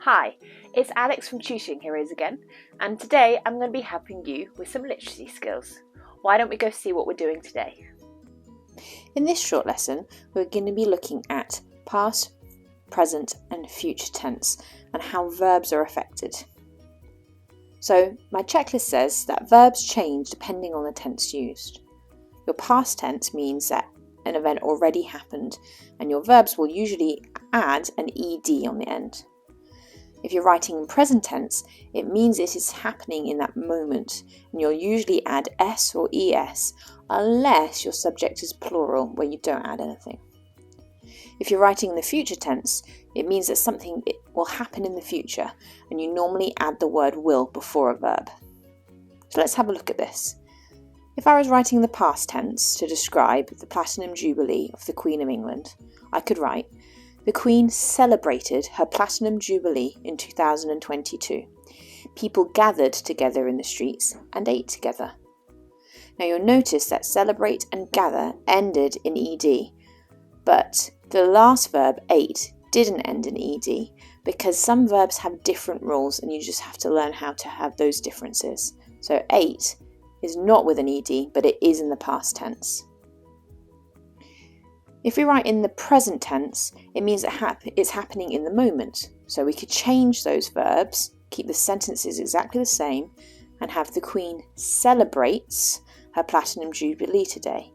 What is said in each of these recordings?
Hi, it's Alex from Tutoring Heroes again, and today I'm going to be helping you with some literacy skills. Why don't we go see what we're doing today? In this short lesson, we're going to be looking at past, present and future tense and how verbs are affected. So my checklist says that verbs change depending on the tense used. Your past tense means that an event already happened, and your verbs will usually add an ed on the end. If you're writing in present tense, it means it is happening in that moment, and you'll usually add s or es unless your subject is plural where you don't add anything. If you're writing in the future tense, it means that something will happen in the future, and you normally add the word will before a verb. So let's have a look at this. If I was writing the past tense to describe the Platinum Jubilee of the Queen of England, I could write, the Queen celebrated her Platinum Jubilee in 2022. People gathered together in the streets and ate together. Now you'll notice that celebrate and gather ended in ed, but the last verb, ate, didn't end in ed because some verbs have different rules and you just have to learn how to have those differences. So ate is not with an ed, but it is in the past tense. If we write in the present tense, it means it's happening in the moment. So we could change those verbs, keep the sentences exactly the same, and have the Queen celebrates her Platinum Jubilee today.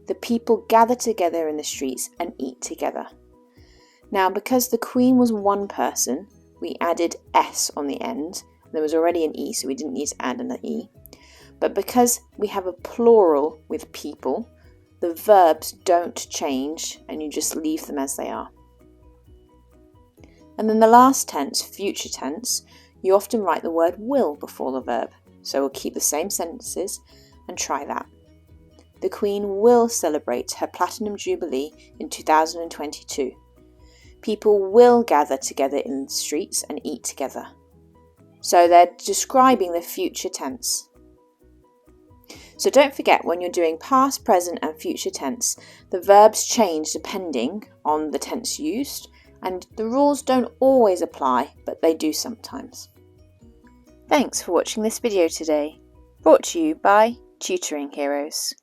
The people gather together in the streets and eat together. Now, because the Queen was one person, we added s on the end. There was already an e, so we didn't need to add an e. But because we have a plural with people, the verbs don't change and you just leave them as they are. And then the last tense, future tense, you often write the word will before the verb. So we'll keep the same sentences and try that. The Queen will celebrate her Platinum Jubilee in 2022. People will gather together in the streets and eat together. So they're describing the future tense. So don't forget, when you're doing past, present and future tense, the verbs change depending on the tense used, and the rules don't always apply, but they do sometimes. Thanks for watching this video today, brought to you by Tutoring Heroes.